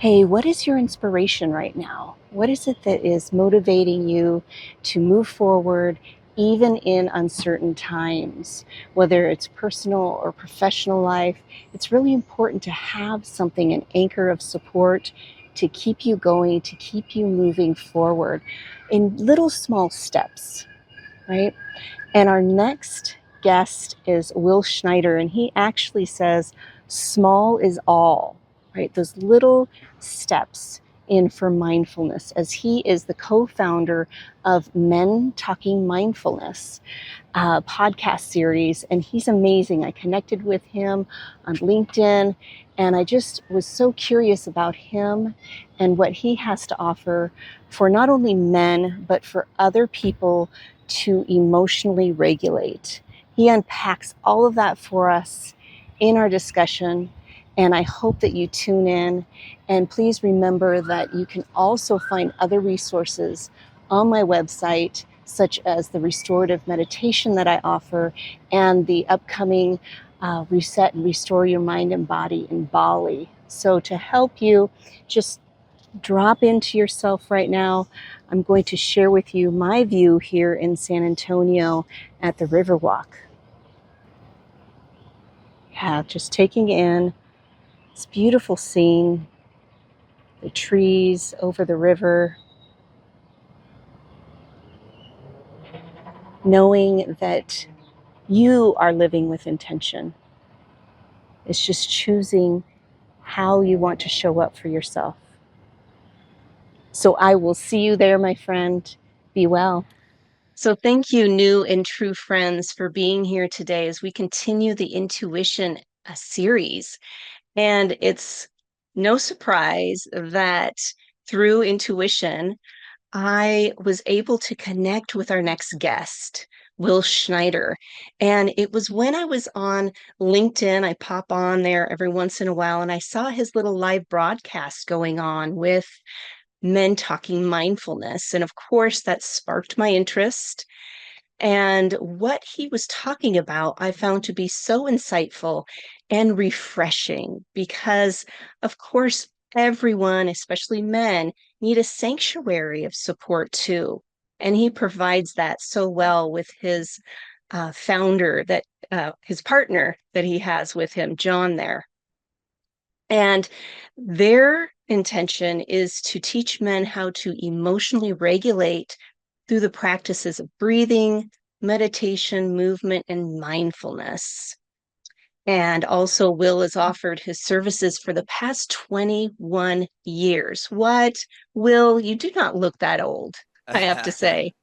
Hey, what is your inspiration right now? What is it that is motivating you to move forward even in uncertain times? Whether it's personal or professional life, it's really important to have something, an anchor of support to keep you going, to keep you moving forward in little small steps, right? And our next guest is Will Schneider, and he actually says, small is all, right? Those little steps in for mindfulness, as he is the co-founder of Men Talking Mindfulness podcast series, and he's amazing. I connected with him on LinkedIn, and I just was so curious about him and what he has to offer for not only men, but for other people to emotionally regulate. He unpacks all of that for us in our discussion, and I hope that you tune in. And please remember that you can also find other resources on my website, such as the restorative meditation that I offer and the upcoming Reset and Restore Your Mind and Body in Bali. So to help you just drop into yourself right now, I'm going to share with you my view here in San Antonio at the Riverwalk. Yeah, just taking in this beautiful scene, the trees over the river, knowing that you are living with intention. It's just choosing how you want to show up for yourself. So I will see you there, my friend. Be well. So thank you, new and true friends, for being here today as we continue the intuition series. And it's no surprise that through intuition, I was able to connect with our next guest, Will Schneider. And it was when I was on LinkedIn, I pop on there every once in a while, and I saw his little live broadcast going on with Men Talking Mindfulness. And of course, that sparked my interest. And what he was talking about, I found to be so insightful and refreshing because, of course, everyone, especially men, need a sanctuary of support too. And he provides that so well with his founder, that his partner that he has with him, John, there. And their intention is to teach men how to emotionally regulate through the practices of breathing, meditation, movement, and mindfulness. And also, Will has offered his services for the past 21 years. What? Will, you do not look that old, I have to say.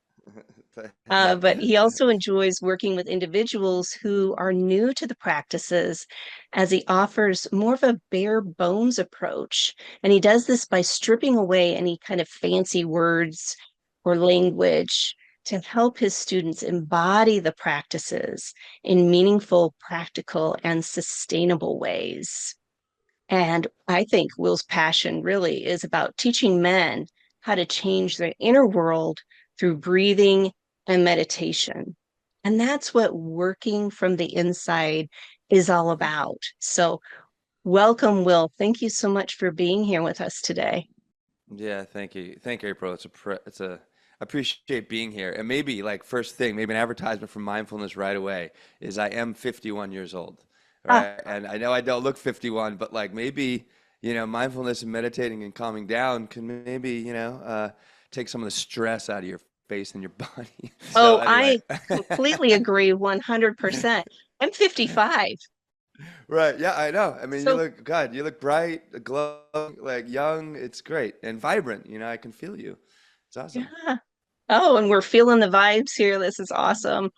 But he also enjoys working with individuals who are new to the practices as he offers more of a bare bones approach. And he does this by stripping away any kind of fancy words or language to help his students embody the practices in meaningful, practical, and sustainable ways. And I think Will's passion really is about teaching men how to change their inner world through breathing and meditation. And that's what working from the inside is all about. So, welcome, Will. Thank you so much for being here with us today. Yeah, thank you, April. I appreciate being here. And maybe like first thing, maybe an advertisement for mindfulness right away is I am 51 years old, Ah, right? And I know I don't look 51, but like maybe mindfulness and meditating and calming down can maybe take some of the stress out of your face and your body. So oh, anyway. I completely agree 100%. I'm 55. Right. Yeah, I know. I mean, So, you look bright, glowing, like young. It's great and vibrant. I can feel you. It's awesome. yeah. Oh, and we're feeling the vibes here. This is awesome.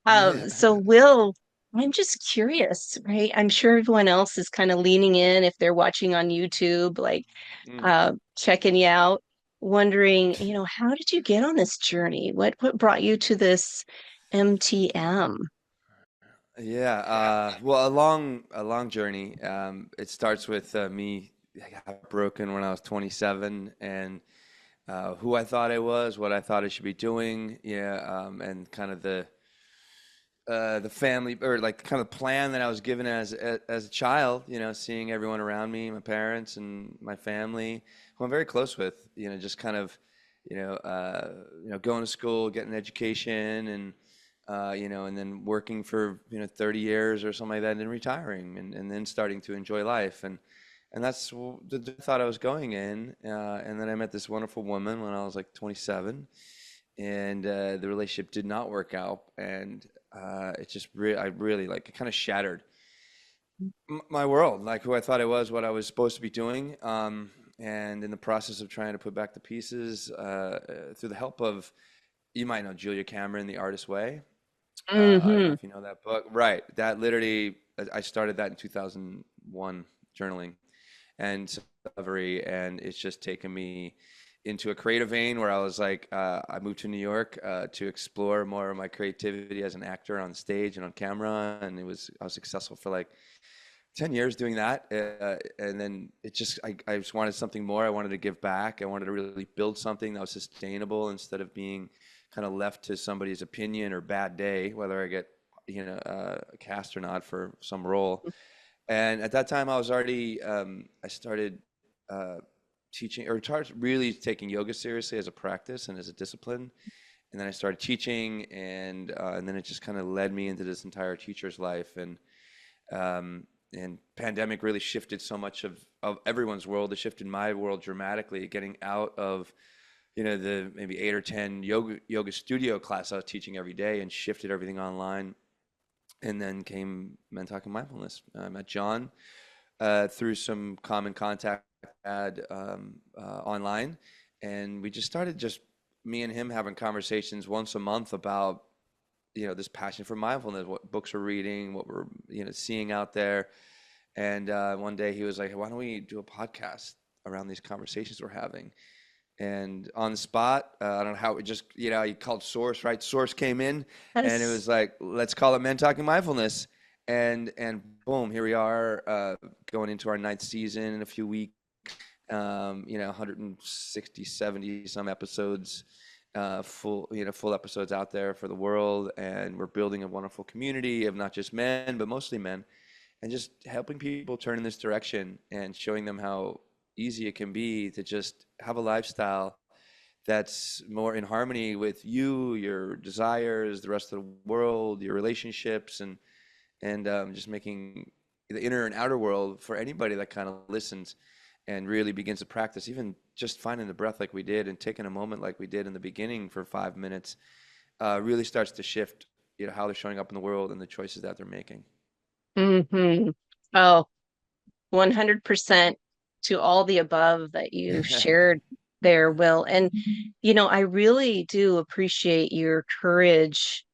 Yeah. So Will, I'm just curious, right? I'm sure everyone else is kind of leaning in if they're watching on YouTube, like Mm. checking you out, wondering, how did you get on this journey? What brought you to this MTM? Yeah. Well, a long journey. It starts with me. I got broken when I was 27, and who I thought I was, what I thought I should be doing. Yeah. And kind of the the family or like kind of plan that I was given as a child, seeing everyone around me, my parents and my family, who I'm very close with, just kind of, going to school, getting an education and then working for, 30 years or something like that and then retiring and then starting to enjoy life. And that's the thought I was going in. And then I met this wonderful woman when I was like 27 and the relationship did not work out, and it just I really like it kind of shattered my world, like who I thought I was, what I was supposed to be doing, and in the process of trying to put back the pieces through the help of, you might know Julia Cameron, The Artist's Way. I don't know Hmm. if you know that book, right? That literally, I started that in 2001, journaling and discovery, and it's just taken me into a creative vein where I was like, I moved to New York to explore more of my creativity as an actor on stage and on camera, and I was successful for like 10 years doing that, and then I just wanted something more. I wanted to give back. I wanted to really build something that was sustainable instead of being kind of left to somebody's opinion or bad day, whether I get cast or not for some role. And at that time, I was already, I started uh, teaching or started really taking yoga seriously as a practice and as a discipline. And then I started teaching, and then it just kind of led me into this entire teacher's life. And pandemic really shifted so much of everyone's world. It shifted my world dramatically, getting out of, the maybe 8 or 10 yoga studio class I was teaching every day and shifted everything online. And then came Men Talking Mindfulness. I met John through some common contact had online, and we just started just me and him having conversations once a month about this passion for mindfulness, what books we're reading, what we're seeing out there. And one day he was like, "Hey, why don't we do a podcast around these conversations we're having?" And on the spot, I don't know how it just, he called Source, right? Source came in and it Yes. was like, let's call it Men Talking Mindfulness. And boom, here we are going into our ninth season in a few weeks, 160, 70 some episodes, full episodes out there for the world. And we're building a wonderful community of not just men, but mostly men, and just helping people turn in this direction and showing them how easy it can be to just have a lifestyle that's more in harmony with you, your desires, the rest of the world, your relationships, and just making the inner and outer world for anybody that kind of listens and really begins to practice, even just finding the breath like we did and taking a moment like we did in the beginning for 5 minutes, really starts to shift, how they're showing up in the world and the choices that they're making. Hmm. Oh, 100% to all the above that you shared there, Will. And, I really do appreciate your courage,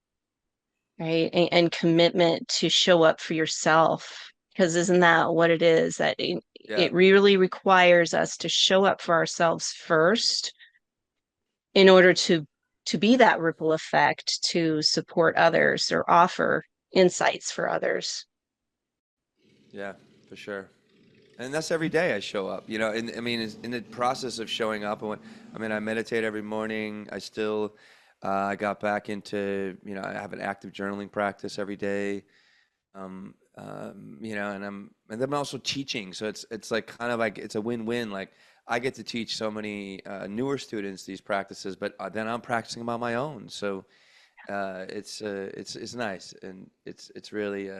right? And commitment to show up for yourself. Because isn't that what it is? That Yeah. it really requires us to show up for ourselves first in order to be that ripple effect to support others or offer insights for others. Yeah, for sure. And that's every day I show up, and I mean, in the process of showing up, I meditate every morning. I still, I got back into, I have an active journaling practice every day. And then I'm also teaching. So it's like kind of like, it's a win-win. Like I get to teach so many newer students these practices, but then I'm practicing them on my own. So it's nice. And it's really,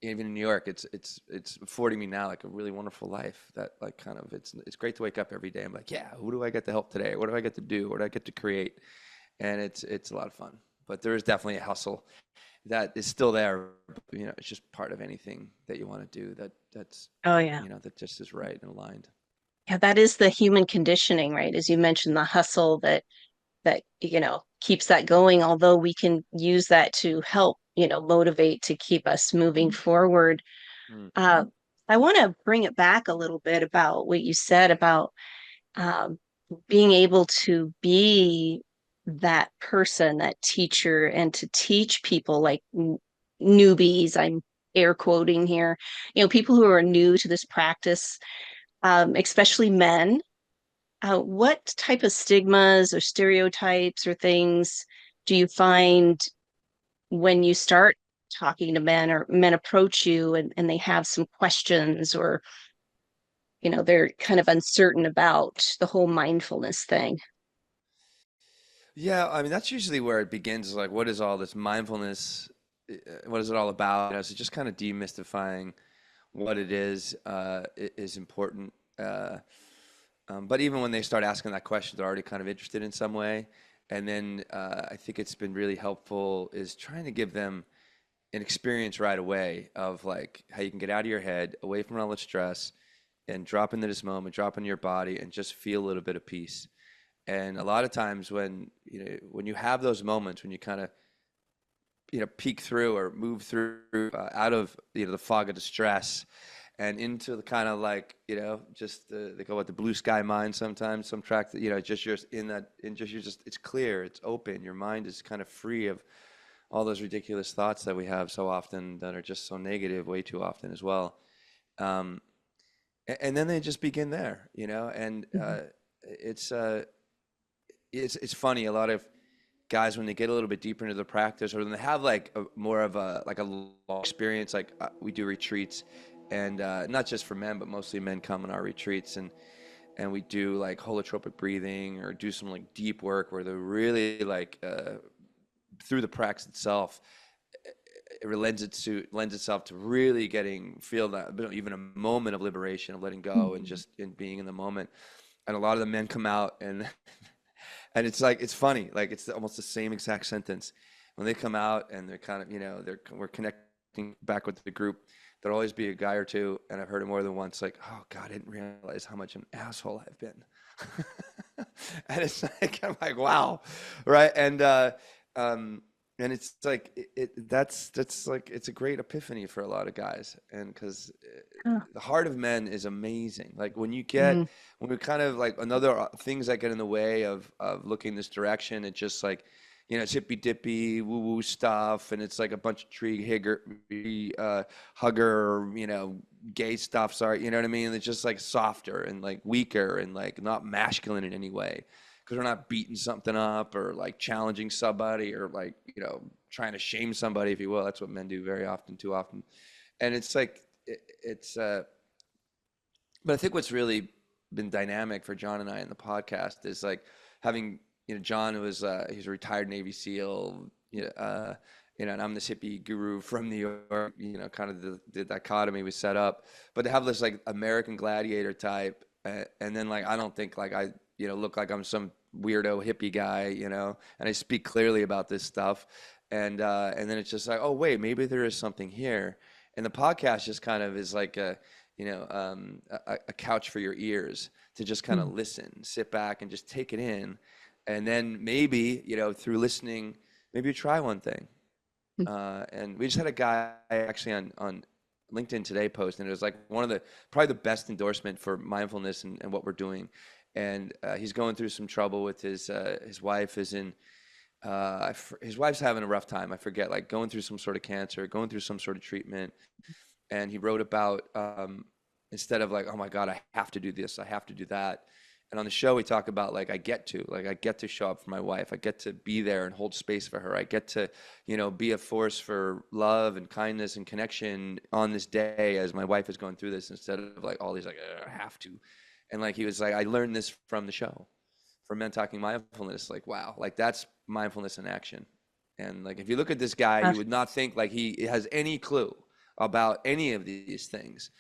even in New York, it's affording me now like a really wonderful life that like kind of it's great to wake up every day. I'm like, yeah, who do I get to help today? What do I get to do? What do I get to create? And it's a lot of fun. But there is definitely a hustle that is still there. It's just part of anything that you want to do that's Oh yeah. that just is right and aligned. Yeah, that is the human conditioning, right? As you mentioned, the hustle that keeps that going, although we can use that to help, motivate to keep us moving forward. Mm. Uh, I want to bring it back a little bit about what you said about um, being able to be that person, that teacher, and to teach people like newbies. I'm air quoting here, people who are new to this practice, especially men. What type of stigmas or stereotypes or things do you find when you start talking to men, or men approach you and they have some questions, or they're kind of uncertain about the whole mindfulness thing? Yeah, I mean that's usually where it begins. Is like, what is all this mindfulness? What is it all about? So just kind of demystifying what it is important. But even when they start asking that question, they're already kind of interested in some way. And then I think it's been really helpful is trying to give them an experience right away of like how you can get out of your head, away from all the stress, and drop into this moment, drop into your body, and just feel a little bit of peace. And a lot of times when you have those moments when you kind of peek through or move through out of the fog of distress and into the kind of like just they call it the blue sky mind sometimes, some tracks that just you're in that, and just you're just, it's clear, it's open, your mind is kind of free of all those ridiculous thoughts that we have so often that are just so negative way too often as well. um, and then they just begin there, and Mhm. it's funny, a lot of guys when they get a little bit deeper into the practice, or when they have like more of a long experience, like we do retreats, and not just for men but mostly men come on our retreats, and we do like holotropic breathing or do some like deep work where they're really like through the practice itself, it lends itself to really feel that even a moment of liberation, of letting go and Mhm. just in being in the moment. And a lot of the men come out and and it's like, it's funny, like it's almost the same exact sentence when they come out, and they're kind of, we're connecting back with the group. There'll always be a guy or two, and I've heard it more than once, like, oh God, I didn't realize how much an asshole I've been. And it's like, I'm like, wow, right? Um, and it's like that's like, it's a great epiphany for a lot of guys, and because Oh. the heart of men is amazing. Like Mm. when we kind of like another things that get in the way of looking this direction, it's just like, it's hippy dippy woo woo stuff, and it's like a bunch of hugger, gay stuff. Sorry, you know what I mean? It's just like softer and like weaker and like not masculine in any way, because we're not beating something up or like challenging somebody or like trying to shame somebody, if you will. That's what men do very often, too often. And it's like it's but I think what's really been dynamic for John and I in the podcast is like having, John was he's a retired Navy SEAL, and I'm this hippie guru from New York, kind of the dichotomy we set up. But to have this like American gladiator type, and then like I don't think like I look like I'm some weirdo hippie guy, and I speak clearly about this stuff, and then it's just like, oh wait, maybe there is something here, and the podcast just kind of is like a couch for your ears to just kind of Mm. listen, sit back, and just take it in, and then maybe through listening, maybe you try one thing. Mm. And we just had a guy actually on LinkedIn today post, and it was like one of the probably the best endorsement for mindfulness and what we're doing. And he's going through some trouble with his wife is in his wife's having a rough time. I forget, like going through some sort of cancer, going through some sort of treatment, and he wrote about instead of like, oh my God, I have to do this, I have to do that. And on the show, we talk about like I get to show up for my wife, I get to be there and hold space for her, I get to be a force for love and kindness and connection on this day as my wife is going through this, instead of like all these like, I have to. And like he was like, I learned this from the show, from Men Talking Mindfulness. Like wow, like that's mindfulness in action. And like if you look at this guy, Uh, you would not think like he has any clue about any of these things,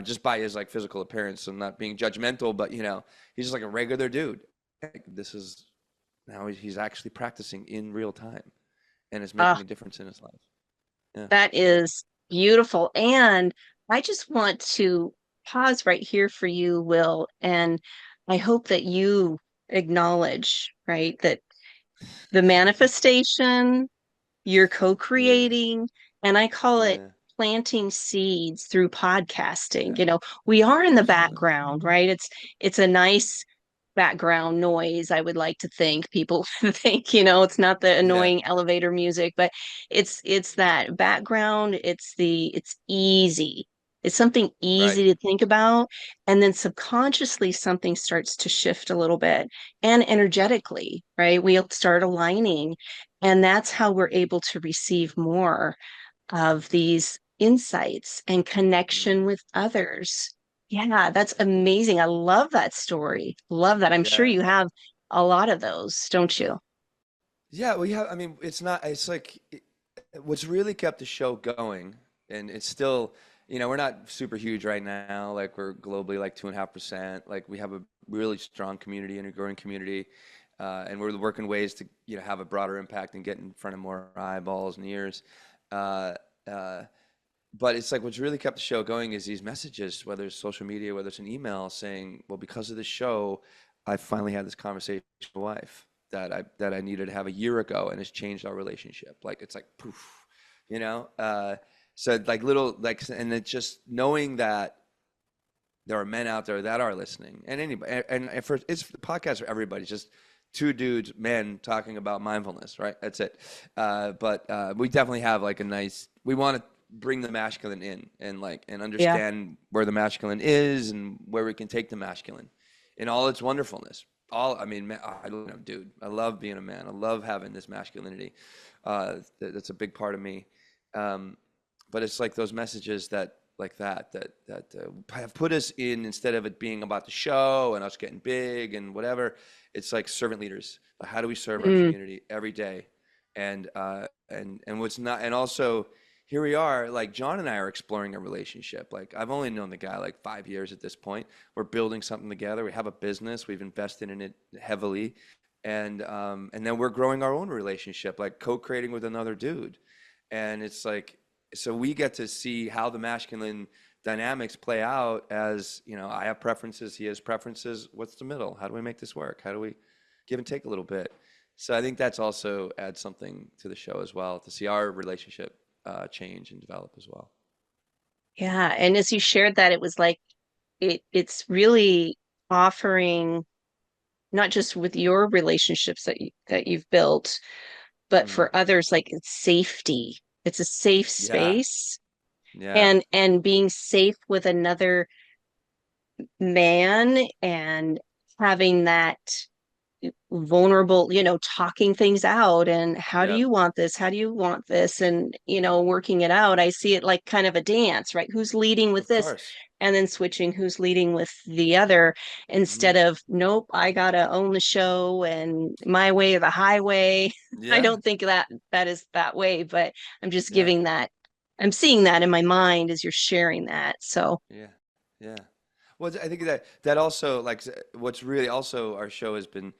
just by his like physical appearance. I'm not being judgmental, but he's just like a regular dude. Like, this is now he's actually practicing in real time, and it's uh, making a difference in his life. Yeah. that is beautiful. And I just want to pause right here for you, Will. And I hope that you acknowledge, right, that the manifestation, you're Yeah. co-creating, and I call it Yeah. planting seeds through podcasting. Yeah. We are in the Absolutely. background, right? It's a nice background noise, I would like to think. People think, it's not the Yeah. annoying elevator music, but it's that background, it's easy. It's something Right. easy to think about, and then subconsciously something starts to shift a little bit, and Yep. energetically, right? We'll start aligning. And that's how we're able to receive more of these insights and Mm. connection with others. Yeah, that's amazing. I love that story. Love that. I'm sure Yeah. you have a lot of those, don't you? Yeah, we have, I mean, it's not, it's like, what's really kept the show going, and it's still, we're not super huge right now. Like, we're globally like 2.5%. Like, we have a really strong community and a growing community. And we're working ways to, have a broader impact and get in front of more eyeballs and ears. Uh, uh, but it's like what's really kept the show going is these messages, whether it's social media, whether it's an email saying, well, because of the show, I finally had this conversation with my wife that I needed to have a year ago, and it's changed our relationship. Like it's like poof, you know. So like little like, and it's just knowing that there are men out there that are listening, and anybody, and for it's the podcast for everybody. It's just two dudes, men talking about mindfulness, right? That's it. But we definitely have like a nice. We want to bring the masculine in and Yeah. understand where the masculine is and where we can take the masculine in all its wonderfulness. I mean, dude, I love being a man. I love having this masculinity. That's a big part of me. Um, but it's like those messages that like that have put us in, instead of it being about the show and us getting big and whatever, it's like servant leaders. Like, how do we serve our Mm, community every day? And what's not, and also here we are, like John and I are exploring a relationship. Like, I've only known the guy like 5 years at this point. We're building something together. We have a business. We've invested in it heavily, and then we're growing our own relationship, like co-creating with another dude. And it's like, so we get to see how the masculine dynamics play out. As I have preferences, he has preferences. What's the middle? How do we make this work? How do we give and take a little bit? So I think that's also adds something to the show as well, to see our relationship change and develop as well. yeah. And as you shared that, it was like it's really offering not just with your relationships that you've built, but Mm. for others, like it's safety. It's a safe Yeah, space yeah, and being safe with another man and having that vulnerable, talking things out and how do yep, you want this? How do you want this? And, working it out. I see it like kind of a dance, right? Who's leading with of this? course. And then switching who's leading with the other Hmm. instead of, nope, I gotta own the show and my way or the highway. I Yeah, don't think that is that way, but I'm just yeah. giving that, I'm seeing that in my mind as you're sharing that. So, Yeah, yeah. Well, I think that also like what's really also our show has been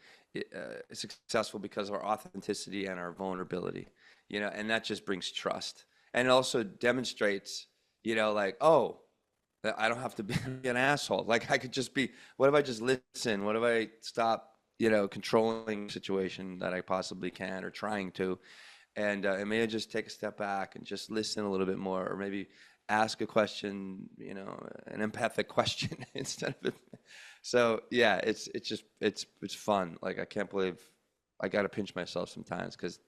successful because of our authenticity and our vulnerability, and that just brings trust, and it also demonstrates, like, oh, that I don't have to be an asshole. Like, I could just be. What if I just listen? What if I stop, controlling the situation that I possibly can or trying to, and maybe just take a step back and just listen a little bit more, or maybe ask a question, an empathic question instead of it. So yeah, it's fun. Like, I can't believe I got to pinch myself sometimes because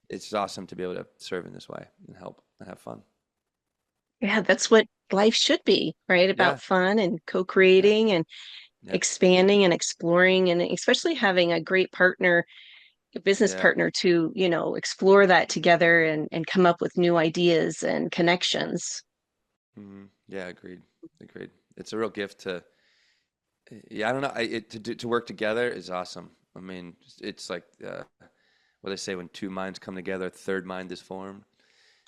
it's awesome to be able to serve in this way and help and have fun. yeah, that's what life should be, right? Yeah, About fun and yeah, co-creating and yeah, expanding and exploring and especially having a great partner, a business yeah. partner to, explore that together and come up with new ideas and connections. Yeah, agreed, agreed. It's a real gift to, yeah, I don't know, to work together is awesome. I mean, it's like what they say, when two minds come together, a third mind is formed.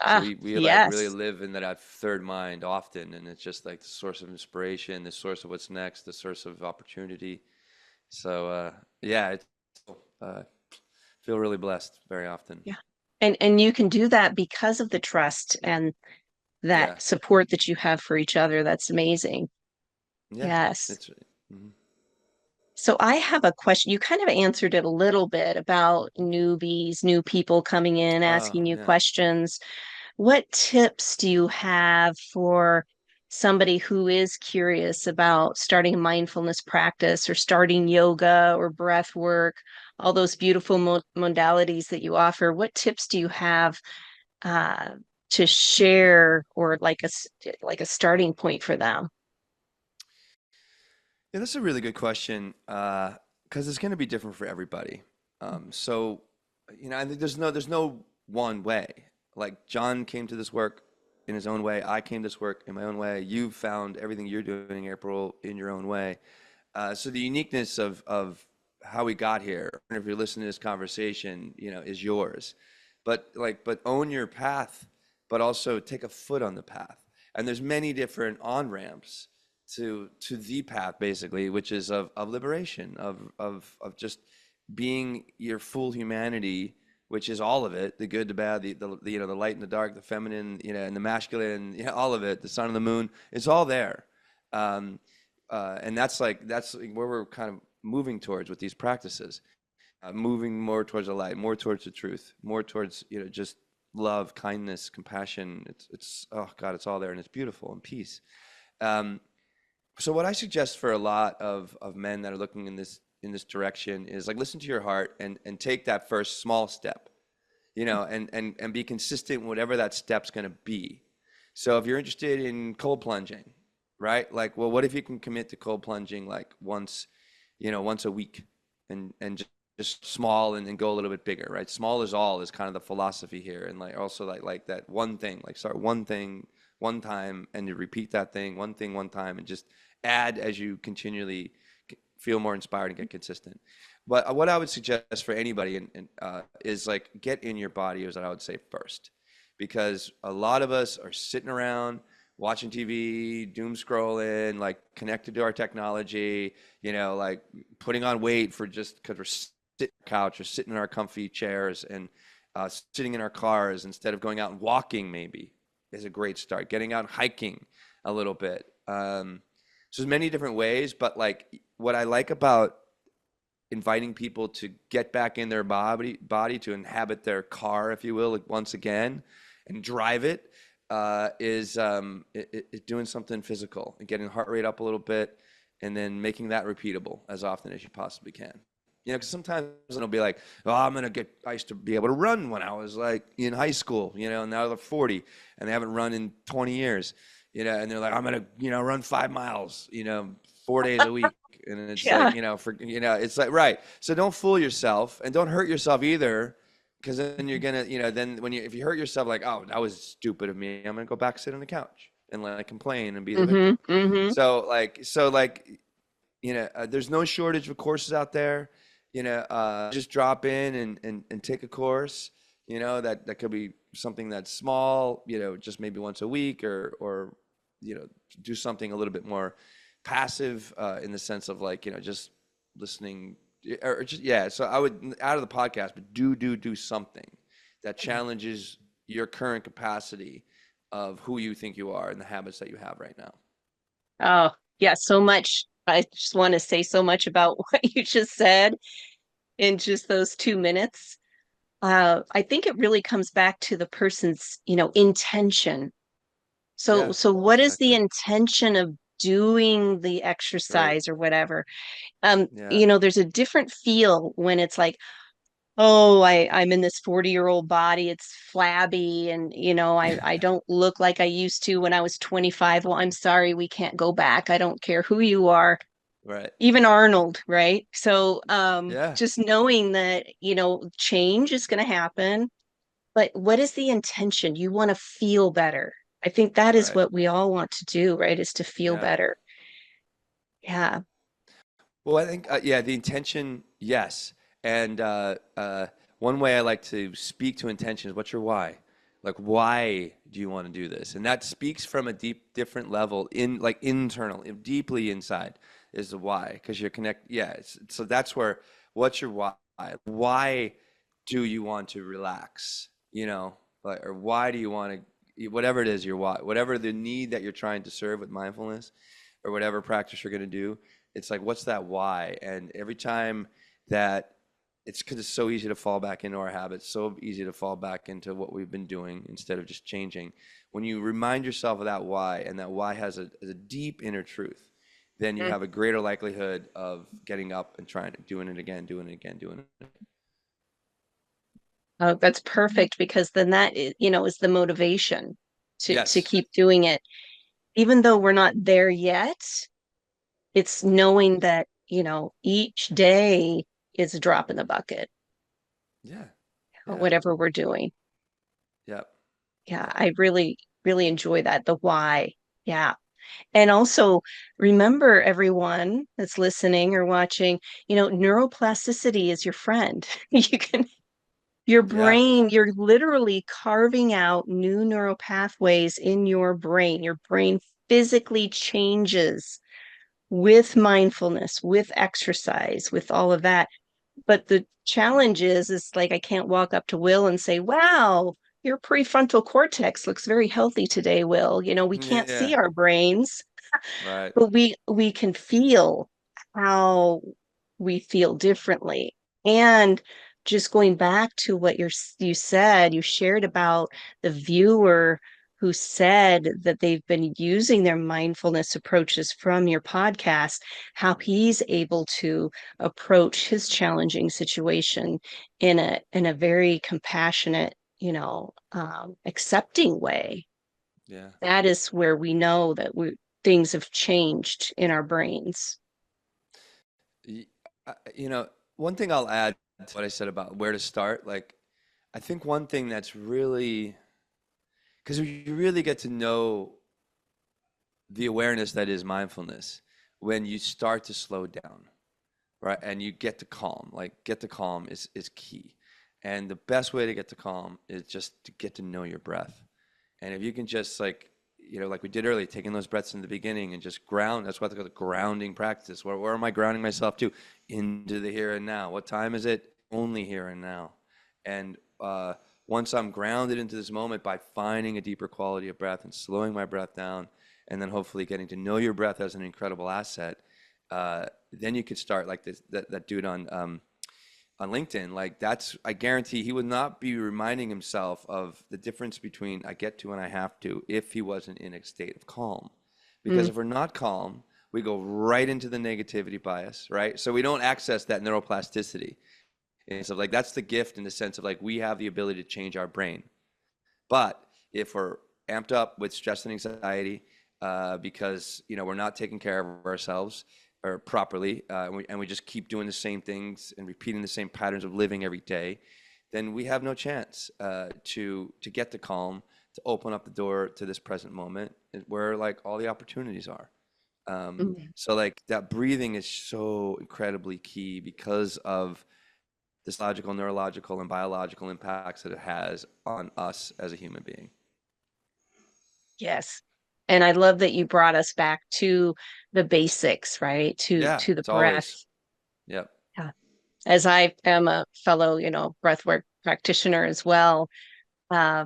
So Ah, we like really yes. live in that third mind often, and it's just like the source of inspiration, the source of what's next, the source of opportunity. So yeah, it's uh, feel really blessed very often. Yeah. And you can do that because of the trust and that Yeah, support that you have for each other. That's amazing. yeah, Yes. it's mhm. So I have a question. You kind of answered it a little bit about newbies, new people coming in, Oh asking you yeah. questions. What tips do you have for somebody who is curious about starting a mindfulness practice or starting yoga or breath work, all those beautiful modalities that you offer? What tips do you have uh, to share or like a starting point for them? Yeah, that's a really good question because it's going to be different for everybody. So I think there's no one way. Like John came to this work in his own way. I came to this work in my own way. You've found everything you're doing, April, in your own way. So the uniqueness of how we got here, and if you're listening to this conversation, is yours. But own your path, but also take a foot on the path. And there's many different on ramps to the path, basically, which is of liberation, of just being your full humanity, which is all of it, the good, the bad, the light and the dark, the feminine, and the masculine, all of it, the sun and the moon, it's all there. Um, and that's like where we're kind of moving towards with these practices, moving more towards the light, more towards the truth, more towards just love, kindness, compassion. It's oh God, it's all there and it's beautiful and peace. Um, so what I suggest for a lot of men that are looking in this direction is like listen to your heart and take that first small step, and be consistent in whatever that step's going to be. So if you're interested in cold plunging, right? Like, well, what if you can commit to cold plunging like once a week, and just small and go a little bit bigger, right? Small is all is kind of the philosophy here, and like also like that one thing, like start one thing one time and you repeat that thing one thing one time and just add as you continually feel more inspired and get consistent. But what I would suggest for anybody is like get in your body is what I would say first, because a lot of us are sitting around watching TV, doom scrolling, like connected to our technology, like putting on weight for just because we're sitting on the couch or sitting in our comfy chairs and sitting in our cars instead of going out and walking maybe is a great start. Getting out and hiking a little bit. So there's many different ways, but like what I like about inviting people to get back in their body to inhabit their car, if you will, like once again, and drive it, is doing something physical and getting the heart rate up a little bit, and then making that repeatable as often as you possibly can. Because sometimes it'll be like, oh, I used to be able to run when I was like in high school, and now they're 40 and they haven't run in 20 years, and they're like, I'm gonna, run 5 miles, 4 days a week. And it's Yeah. like, it's like, right. So don't fool yourself and don't hurt yourself either. Because then you're gonna, then if you hurt yourself, like, oh, that was stupid of me, I'm gonna go back, sit on the couch, and like complain and be the victim. Mm-hmm. Mm-hmm. So there's no shortage of courses out there. Just drop in and take a course. That could be something that's small. Just maybe once a week, or do something a little bit more passive in the sense of like just listening or just yeah. So I would out of the podcast, but do something that challenges your current capacity of who you think you are and the habits that you have right now. Oh, yeah, so much. I just want to say so much about what you just said in just those 2 minutes. I think it really comes back to the person's, intention. So, Yeah, so what is the exactly. intention of doing the Right. exercise or whatever? Yeah. There's a different feel when it's like, oh, I'm in this 40-year-old body, it's flabby, and I don't look like I used to when I was 25. Well, I'm sorry, we can't go back. I don't care who you are, Right. even Arnold, right? So Yeah. just knowing that, change is going to happen, but what is the intention? You want to feel better. I think that is Right. what we all want to do, right? Is to feel Yeah. better. Yeah. Well, I think, yeah, the intention, yes. And one way I like to speak to intention is what's your why? Like, why do you want to do this? And that speaks from a different level like internal, deeply inside is the why. Because you're yeah. So that's where, what's your why? Why do you want to relax? Or why do you want to, whatever it is, your why, whatever the need that you're trying to serve with mindfulness or whatever practice you're going to do, it's like, what's that why? And every time that it's because it's so easy to fall back into our habits, so easy to fall back into what we've been doing instead of just changing. When you remind yourself of that why, and that why has a deep inner truth, then you Mm. have a greater likelihood of getting up and trying to doing it again, doing it again, doing it. Oh, that's perfect because then that is the motivation to Yes. keep doing it. Even though we're not there yet, it's knowing that, each day is a drop in the bucket. Yeah. Yeah. whatever we're doing. Yep. Yeah, Yeah. I really, really enjoy that. The why. Yeah. And also remember everyone that's listening or watching, neuroplasticity is your friend. You can, your Yeah. brain, you're literally carving out new neural pathways in your brain. Your brain physically changes with mindfulness, with exercise, with all of that. But the challenge is like I can't walk up to Will and say, "Wow, your prefrontal cortex looks very healthy today, Will." We can't Yeah. see our brains, Right. but we can feel how we feel differently. And just going back to what you said, you shared about the viewer who said that they've been using their mindfulness approaches from your podcast, how he's able to approach his challenging situation in a very compassionate, accepting way. Yeah. That is where we know that things have changed in our brains. Y- You know, one thing I'll add to what I said about where to start, like, I think one thing that's really, because you really get to know the awareness that is mindfulness when you start to slow down, right? And you get to calm. Like, get to calm is key. And the best way to get to calm is just to get to know your breath. And if you can just like, like we did earlier, taking those breaths in the beginning and just ground, that's what they call the grounding practice. Where am I grounding myself to? Into the here and now. What time is it? Only here and now. And once I'm grounded into this moment by finding a deeper quality of breath and slowing my breath down, and then hopefully getting to know your breath as an incredible asset, then you could start like that dude on LinkedIn. Like that's, I guarantee he would not be reminding himself of the difference between I get to and I have to if he wasn't in a state of calm. Because Mm, if we're not calm, we go right into the negativity bias, right? So we don't access that neuroplasticity. And so like that's the gift in the sense of like we have the ability to change our brain. But if we're amped up with stress and anxiety because we're not taking care of ourselves or properly, and we just keep doing the same things and repeating the same patterns of living every day, then we have no chance to get the calm, to open up the door to this present moment where like all the opportunities are. mm. So like that breathing is so incredibly key because of this logical, neurological, and biological impacts that it has on us as a human being. Yes. And I love that you brought us back to the basics, right? To Yeah, to the it's always. breath. Yep. Yeah. As I am a fellow, breathwork practitioner as well, uh,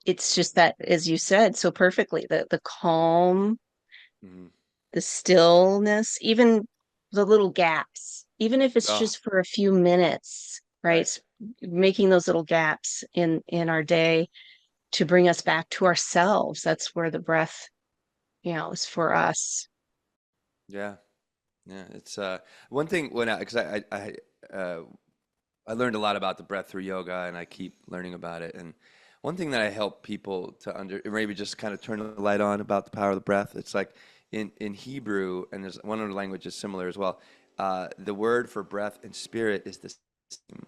it's just that, as you said so perfectly, the calm, Hmm. the stillness, even the little gaps, even if it's Oh, just for a few minutes, right? right. Making those little gaps in our day to bring us back to ourselves. That's where the breath, is for us. Yeah. Yeah. It's one thing when because I learned a lot about the breath through yoga, and I keep learning about it. And one thing that I help people to maybe just kind of turn the light on about the power of the breath. It's like in Hebrew, and there's one other language is similar as well. The word for breath and spirit is the same.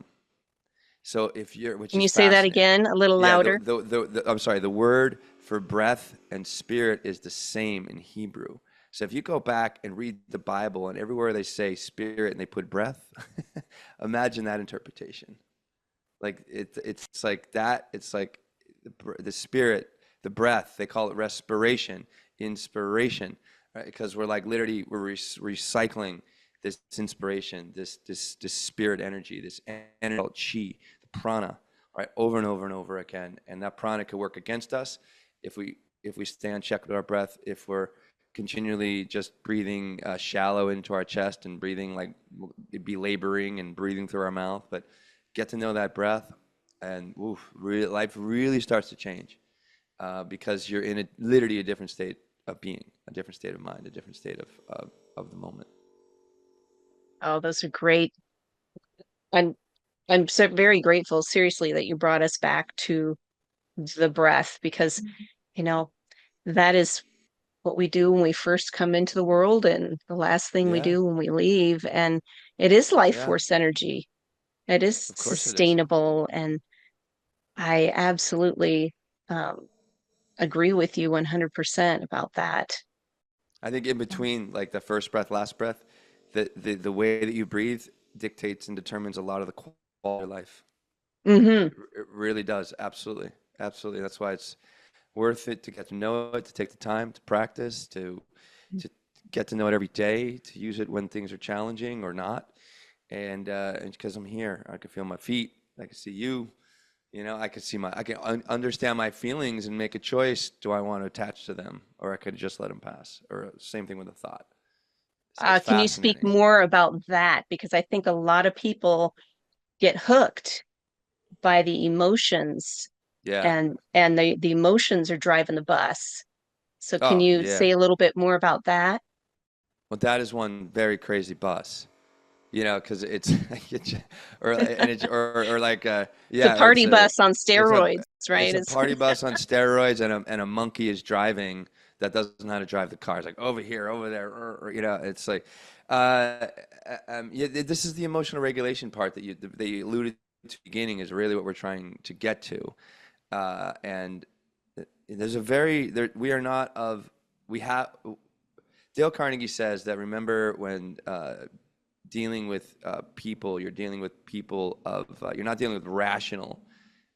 So if you're, which Can is you say that fascinating. again a little Yeah, louder? I'm sorry, the word for breath and spirit is the same in Hebrew. So if you go back and read the Bible and everywhere they say spirit and they put breath, imagine that interpretation. Like it's like that. It's like the spirit, the breath. They call it respiration, inspiration, right? Because we're like literally we're recycling this inspiration, this spirit energy, this energy called chi, the prana, right? Over and over and over again. And that prana could work against us if we stay unchecked with our breath. If we're continually just breathing shallow into our chest and breathing like be laboring and breathing through our mouth, but get to know that breath, and oof, life really starts to change because you're in literally a different state of being, a different state of mind, a different state of the moment. Oh, those are great. I'm I'm so very grateful, seriously, that you brought us back to the breath because, you know, that is what we do when we first come into the world and the last thing we Yeah, do when we leave. And it is life yeah, force energy. It is Of course it is. sustainable, and I absolutely agree with you 100% about that. I think in between, like the first breath, last breath, the way that you breathe dictates and determines a lot of the quality of your life. Hmm. It really does. Absolutely. Absolutely. That's why it's worth it to get to know it, to take the time to practice, to get to know it every day, to use it when things are challenging or not. And because I'm here, I can feel my feet, I can see you, I can see I can understand my feelings and make a choice. Do I want to attach to them, or I could just let them pass? Or same thing with a thought. So it's Can you speak fascinating. more about that? Because I think a lot of people get hooked by the emotions, Yeah. and the emotions are driving the bus. So can Oh, you yeah. say a little bit more about that? Well, that is one very crazy bus. Because it's or like It's a yeah, party bus on it's a steroids, it's right? a It's party bus on steroids, and a monkey is driving that doesn't know how to drive the car. It's like over here, over there, it's like yeah, this is the emotional regulation part that you alluded to at the beginning is really what we're trying to get to. And there's a very there we are not of we have Dale Carnegie says that remember when dealing with people, you're dealing with people you're not dealing with rational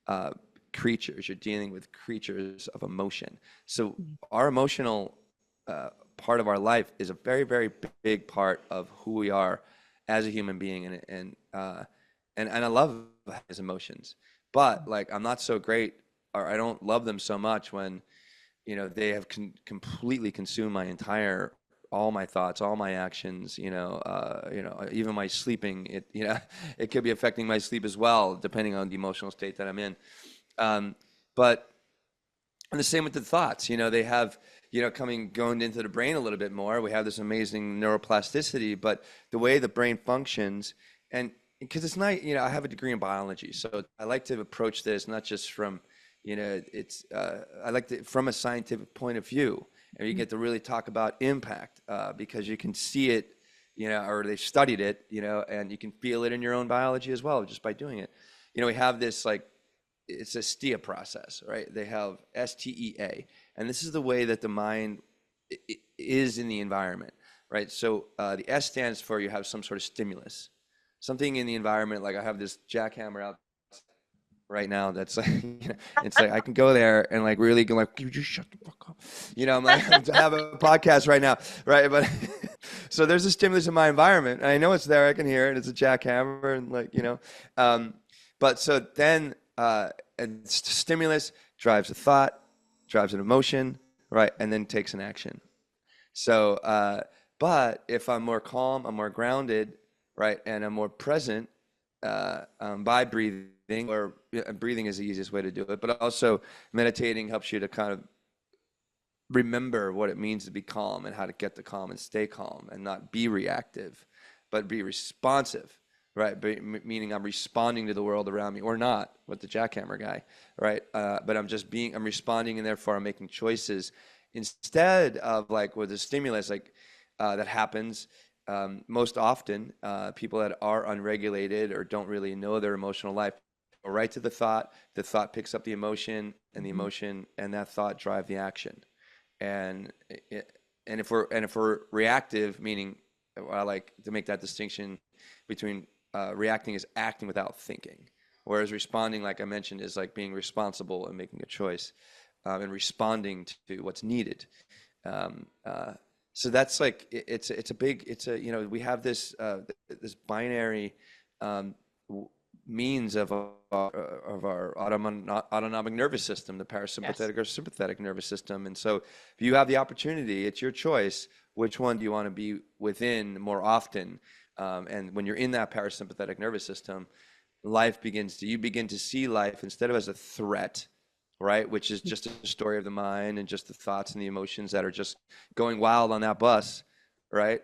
uh, creatures, you're dealing with creatures of emotion. So our emotional part of our life is a very, very big part of who we are as a human being, and I love his emotions, but like I'm not so great, or I don't love them so much when they have completely consumed my entire all my thoughts, all my actions, even my sleeping, it could be affecting my sleep as well, depending on the emotional state that I'm in. Um, but and the same with the thoughts, they have, going into the brain a little bit more. We have this amazing neuroplasticity, but the way the brain functions, and because it's not, I have a degree in biology, so I like to approach this not just from, I like to, from a scientific point of view, and you get to really talk about impact because you can see it, or they've studied it, and you can feel it in your own biology as well just by doing it. We have this like it's a STEA process, right? They have STEA, and this is the way that the mind is in the environment, right? So the S stands for you have some sort of stimulus, something in the environment. Like I have this jackhammer out right now that's like, it's like I can go there and like really go like, you just shut the fuck up. I'm like, I have a podcast right now, right? But so there's a stimulus in my environment, and I know it's there. I can hear it. It's a jackhammer, and like um, but so then and stimulus drives a thought, drives an emotion, right, and then takes an action. So, but if I'm more calm, I'm more grounded, right, and I'm more present by breathing, or breathing is the easiest way to do it, but also meditating helps you to kind of remember what it means to be calm and how to get the calm and stay calm and not be reactive, but be responsive, right? Meaning I'm responding to the world around me or not with the jackhammer guy, right? But I'm responding, and therefore I'm making choices instead of like with a stimulus like that happens most often. People that are unregulated or don't really know their emotional life go right to the thought picks up the emotion, and the Mhm. emotion and that thought drive the action. And if we're reactive, meaning I like to make that distinction between reacting is acting without thinking, whereas responding, like I mentioned, is like being responsible and making a choice and responding to what's needed. Um, uh, so that's like it's a big it's a we have this binary um, means of our autonomic nervous system, the Yes. parasympathetic or sympathetic nervous system. And so, if you have the opportunity, it's your choice. Which one do you want to be within more often? And when you're in that parasympathetic nervous system, you begin to see life instead of as a threat, right? Which is just a story of the mind and just the thoughts and the emotions that are just going wild on that bus, right?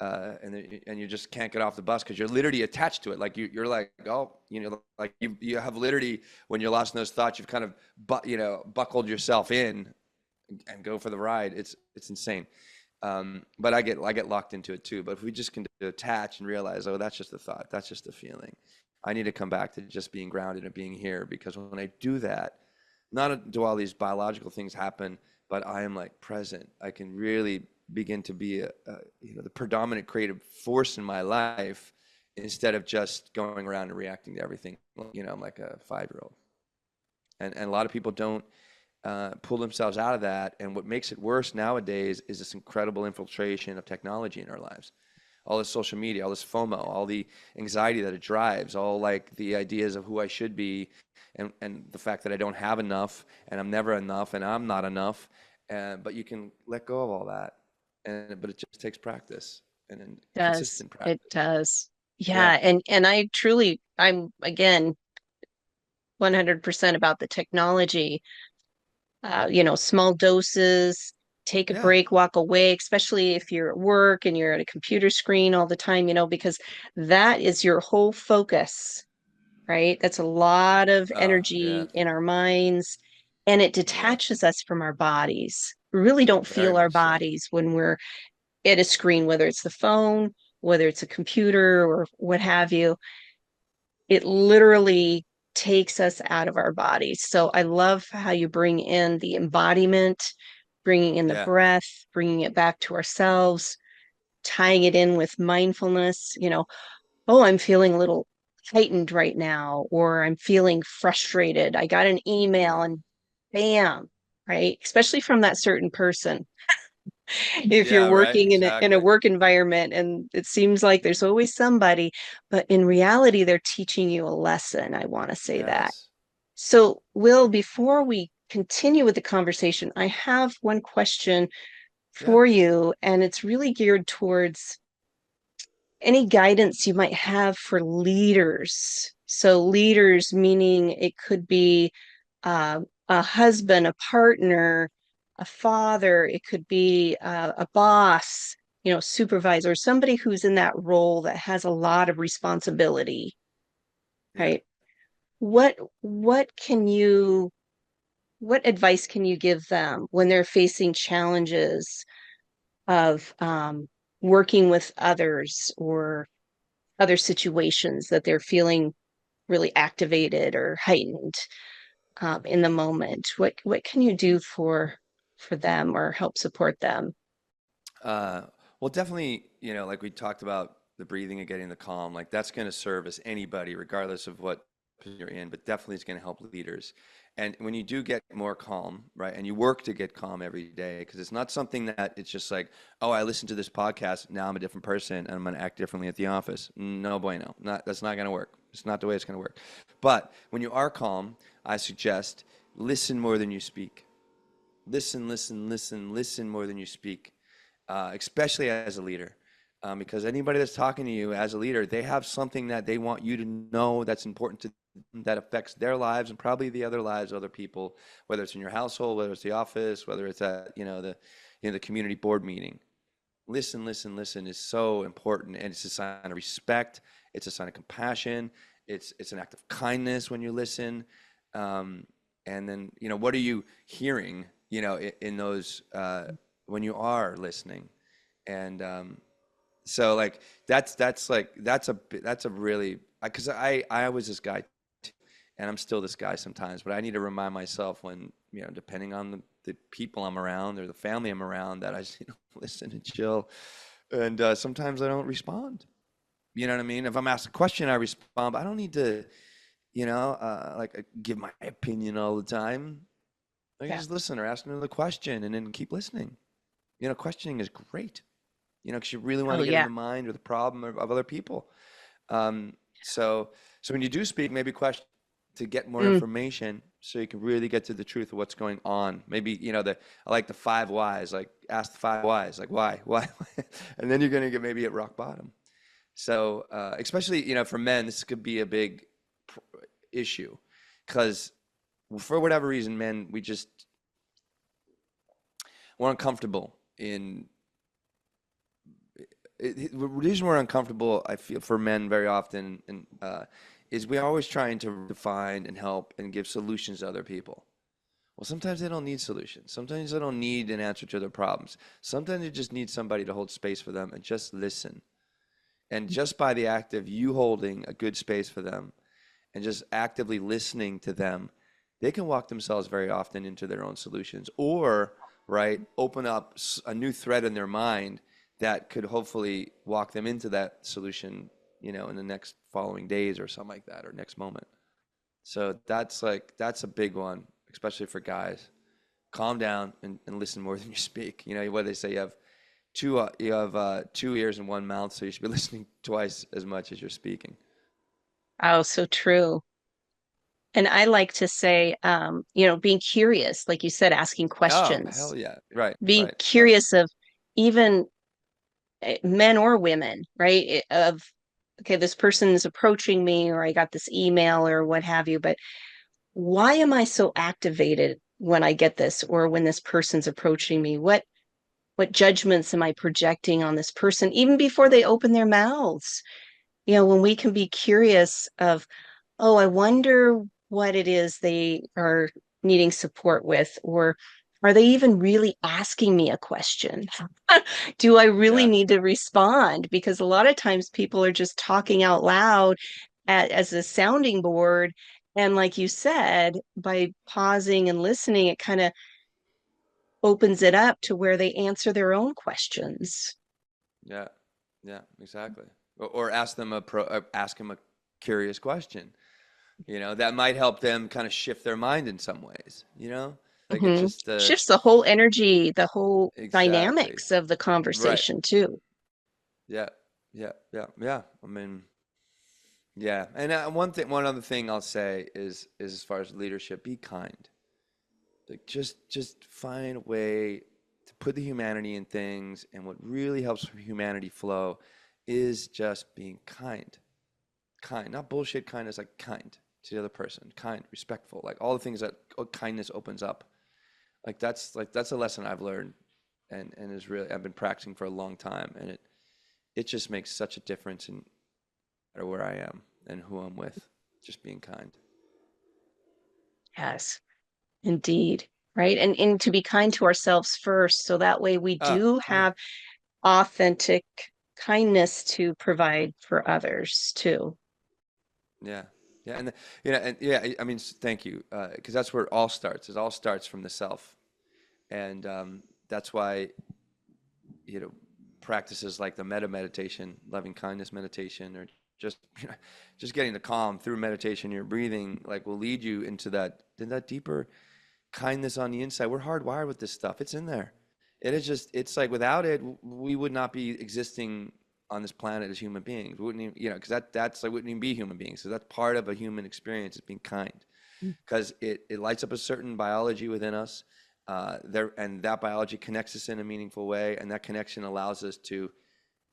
And you just can't get off the bus because you're literally attached to it. Like you're like, oh, like you have literally when you're lost in those thoughts, you've kind of buckled yourself in and go for the ride. It's insane. But I get locked into it too. But if we just can detach and realize, oh, that's just a thought, that's just a feeling. I need to come back to just being grounded and being here, because when I do that, not do all these biological things happen, but I am like present. I can really begin to be the predominant creative force in my life, instead of just going around and reacting to everything. I'm like a 5-year-old, and a lot of people don't pull themselves out of that. And what makes it worse nowadays is this incredible infiltration of technology in our lives. All this social media, all this FOMO, all the anxiety that it drives, all like the ideas of who I should be, and the fact that I don't have enough, and I'm never enough, and I'm not enough. But you can let go of all that, but it just takes practice, and then Does. consistent It practice. does. Yeah, Yeah, and I'm again 100% about the technology. Small doses, take a yeah, break, walk away, especially if you're at work and you're at a computer screen all the time, because that is your whole focus, right? That's a lot of yeah, energy in our minds, and it yeah, detaches us from our bodies. We really don't very feel our much so. bodies when we're at a screen, whether it's the phone, whether it's a computer or what have you. It literally takes us out of our bodies. So I love how you bring in the embodiment, bringing in the Yeah, breath, bringing it back to ourselves, tying it in with mindfulness. Oh, I'm feeling a little heightened right now, or I'm feeling frustrated. I got an email yeah, and bam, right? Especially from that certain person. If you're yeah, right, working in a exactly. work environment and it seems like there's always somebody, but in reality, they're teaching you a lesson. I want to say that. Yes. So, Will, before we continue with the conversation, I have one question Yeah. for you, and it's really geared towards any guidance you might have for leaders. So, leaders meaning it could be a husband, a partner, a father, it could be a boss, supervisor, somebody who's in that role that has a lot of responsibility, Yeah. right? What what can you what advice can you give them when they're facing challenges of working with others or other situations that they're feeling really activated or heightened in the moment? What can you do for them or help support them? Uh, well, definitely, like we talked about the breathing and getting the calm, like that's going to serve as anybody, regardless of what position you're in, but definitely it's going to help leaders. And when you do get more calm, right, and you work to get calm every day, because it's not something that it's just like, oh, I listened to this podcast, now I'm a different person and I'm going to act differently at the office. No bueno, that's not going to work. It's not the way it's going to work. But when you are calm, I suggest listen more than you speak. Listen, listen, listen, listen more than you speak, especially as a leader. Because anybody that's talking to you as a leader, they have something that they want you to know that's important to them, that affects their lives and probably the other lives of other people, whether it's in your household, whether it's the office, whether it's at the community board meeting. Listen, listen, listen is so important, and it's a sign of respect. It's a sign of compassion. It's an act of kindness when you listen. Um, and then what are you hearing? In those when you are listening, and so like that's a really, because I was this guy too, and I'm still this guy sometimes, but I need to remind myself when depending on the people I'm around or the family I'm around, that I just listen and chill, and sometimes I don't respond. You know what I mean? If I'm asked a question, I respond, but I don't need to give my opinion all the time. I can Yeah. just listen or ask another question and then keep listening. Questioning is great, because you really want Oh to get in yeah. the mind or the problem of other people. Um, so when you do speak, maybe question to get more Mm, information so you can really get to the truth of what's going on. Maybe, I like the 5 whys, like ask the 5 whys, like why? And then you're going to get maybe at rock bottom. So, especially, for men, this could be a big pr- issue because for whatever reason, men, we're uncomfortable the reason we're uncomfortable, I feel, for men very often, is we're always trying to define and help and give solutions to other people. Well, sometimes they don't need solutions. Sometimes they don't need an answer to their problems. Sometimes they just need somebody to hold space for them and just listen. And just by the act of you holding a good space for them and just actively listening to them, they can walk themselves very often into their own solutions or, right, open up a new thread in their mind that could hopefully walk them into that solution, in the next following days or something like that or next moment. So that's a big one, especially for guys. Calm down and listen more than you speak. What they say, you have 2 ears and one mouth, so you should be listening twice as much as you're speaking. Oh, so true. And I like to say, being curious, like you said, asking Oh, questions, hell yeah. Right, being right, right. curious of even men or women, right? Okay, this person is approaching me, or I got this email or what have you, but why am I so activated when I get this or when this person's approaching me? What judgments am I projecting on this person even before they open their mouths? When we can be curious of, oh, I wonder what it is they are needing support with, or are they even really asking me a question? Do I really Yeah, need to respond? Because a lot of times people are just talking out loud as a sounding board. And like you said, by pausing and listening, it kind of opens it up to where they answer their own questions. yeah, yeah, exactly. Or ask them a curious question, that might help them kind of shift their mind in some ways. Like it's Hmm. just Shifts the whole energy, the whole exactly dynamics of the right. conversation too. Yeah, yeah, yeah, yeah. I mean, yeah. And one other thing I'll say is as far as leadership, be kind. Like just find a way to put the humanity in things, and what really helps humanity flow is just being kind. Kind, not bullshit kindness, like kind to the other person, kind, respectful, like all the things that kindness opens up. Like that's a lesson I've learned and is really I've been practicing for a long time, and it just makes such a difference in no matter where I am and who I'm with, just being kind. Yes, indeed. Right. And to be kind to ourselves first, so that way we Ah, do yeah. have authentic kindness to provide for others too. Yeah, yeah, and yeah. I mean, thank you, because that's where it all starts. It all starts from the self, and that's why you know practices like the metta meditation, loving kindness meditation, or just just getting the calm through meditation. Your breathing like will lead you into that deeper kindness on the inside. We're hardwired with this stuff. It's in there. It is just. It's like without it, we would not be existing on this planet as human beings. We wouldn't even, because that's like wouldn't even be human beings. So that's part of a human experience is being kind, because it lights up a certain biology within us. And that biology connects us in a meaningful way, and that connection allows us to,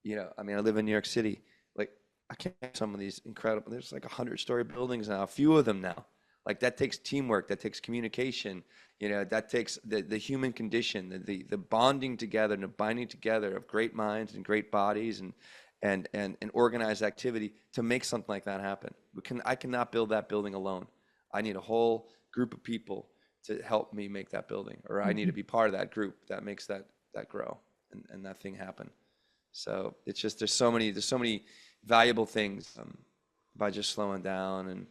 I mean, I live in New York City. Like, I can't some of these incredible. There's like 100-story buildings now, a few of them now. Like that takes teamwork, that takes communication. That takes the human condition, the bonding together and the binding together of great minds and great bodies and organized activity to make something like that happen. I cannot build that building alone. I need a whole group of people to help me make that building, or I need to Mhm. be part of that group that makes that grow and that thing happen. So it's just there's so many valuable things by just slowing down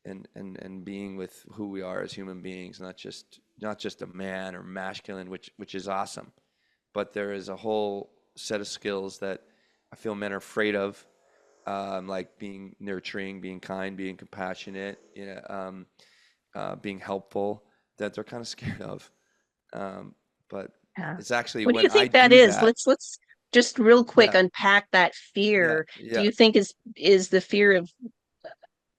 and being with who we are as human beings, not just a man or masculine, which is awesome, but there is a whole set of skills that I feel men are afraid of, like being nurturing, being kind, being compassionate, being helpful, that they're kind of scared of. But Yeah. it's actually What do when you I think that do is? that, Let's just real quick yeah, unpack that yeah, fear. Do yeah, you think is the fear of,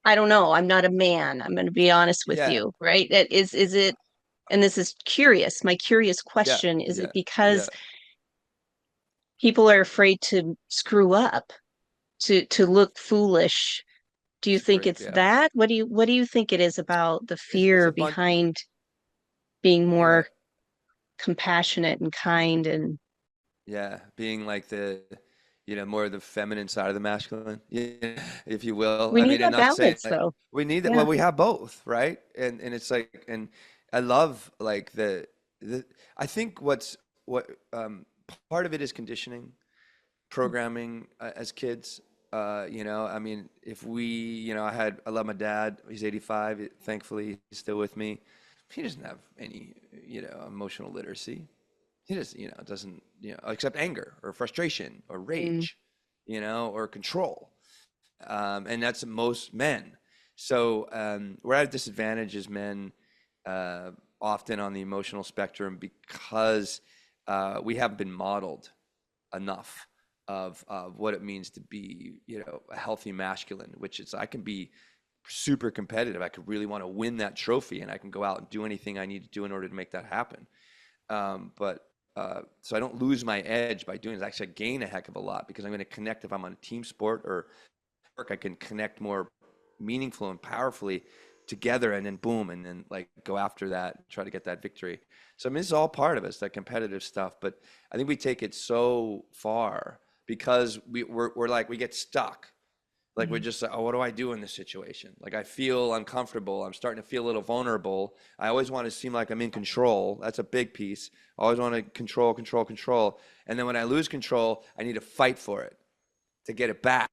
I don't know, I'm not a man. I'm going to be honest with yeah, you, right? That is it, and this is curious. My curious yeah, question, is it yeah, because yeah. people are afraid to screw up, to look foolish? Do you It's think great. it's Yeah, that? What do you think it is about the it's fear a bunch. behind being Yeah, more compassionate and kind and yeah, being like more of the feminine side of the masculine, yeah, if you will. we I need mean, and that not saying balance like though. we need that. Yeah. Well, we have both, right? And it's like, and I love like the I think what part of it is conditioning, programming as kids. I mean, if we, I love my dad. He's 85. Thankfully, he's still with me. He doesn't have any, emotional literacy. He just, doesn't, accept anger or frustration or Mm. rage, or control. And that's most men. So we're at a disadvantage as men, uh, often on the emotional spectrum because we haven't been modeled enough of what it means to be, a healthy masculine, which is I can be super competitive. I could really want to win that trophy, and I can go out and do anything I need to do in order to make that happen. But so I don't lose my edge by doing it. Actually, I gain a heck of a lot because I'm going to connect if I'm on a team sport or work. I can connect more meaningful and powerfully together, and then boom, and then like go after that, try to get that victory. So I mean, this is all part of us, that competitive stuff. But I think we take it so far because we're like we get stuck. Like we're Mm. just like, oh, what do I do in this situation? Like I feel uncomfortable. I'm starting to feel a little vulnerable. I always want to seem like I'm in control. That's a big piece. I always want to control, control, control. And then when I lose control, I need to fight for it to get it back.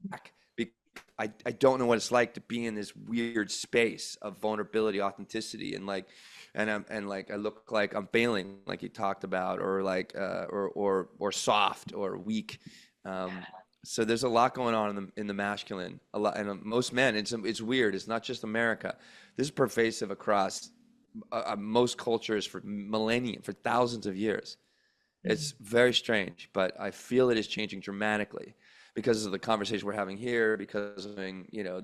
I don't know what it's like to be in this weird space of vulnerability, authenticity, and like, and like I look like I'm failing, like you talked about, or like, or soft or weak. Um, so there's a lot going on in the masculine, a lot, and most men. It's weird. It's not just America. This is pervasive across most cultures for millennia, for thousands of years. It's very strange, but I feel it is changing dramatically because of the conversation we're having here, because of,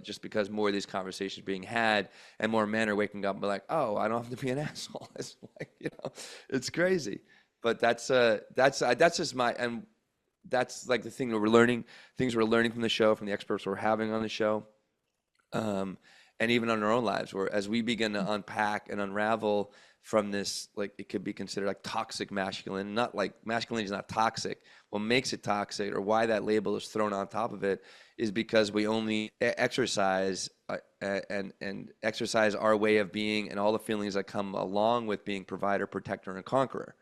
just because more of these conversations are being had and more men are waking up and be like, oh, I don't have to be an asshole. It's like, it's crazy. But that's just and that's like the thing that we're learning, things we're learning from the show, from the experts we're having on the show, um, and even on our own lives, where as we begin to unpack and unravel from this, like it could be considered like toxic masculine, not like masculinity is not toxic. What makes it toxic, or why that label is thrown on top of it, is because we only exercise and exercise our way of being and all the feelings that come along with being provider, protector, and conqueror,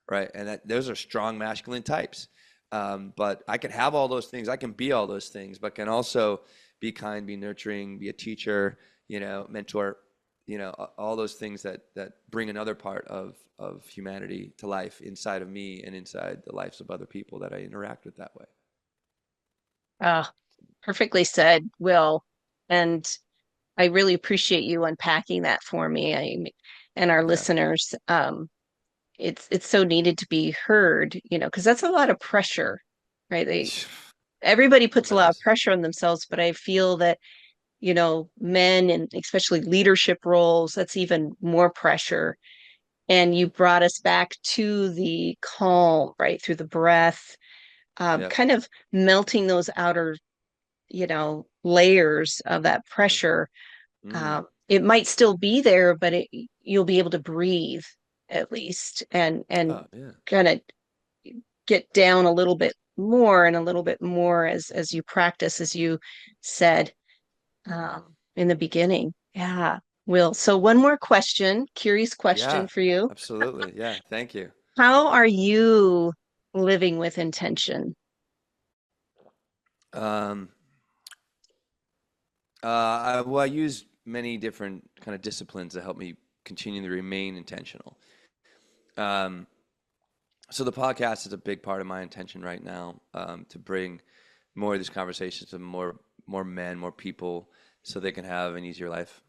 right? And that those are strong masculine types. But I can have all those things. I can be all those things, but can also be kind, be nurturing, be a teacher, mentor, all those things that bring another part of humanity to life inside of me and inside the lives of other people that I interact with that way. Ah, perfectly said, Will. And I really appreciate you unpacking that for me. And our Yeah. listeners. It's so needed to be heard, because that's a lot of pressure, right? Everybody puts a lot of Tremendous. pressure on themselves, but I feel that, men and especially leadership roles, that's even more pressure. And you brought us back to the calm, right? Through the breath, Yep. kind of melting those outer, layers of that Yep. pressure. Mm. It might still be there, but you'll be able to breathe at least and Oh, yeah. kind of get down a little bit more and a little bit more as you practice, as you said in the beginning. Yeah, Will. So one more question, curious question Yeah. for you. Absolutely. Yeah. Thank you. How are you living with intention? Um, I use many different kind of disciplines to help me continue to remain intentional. Um, so the podcast is a big part of my intention right now, to bring more of these conversations to more men, more people, so they can have an easier life.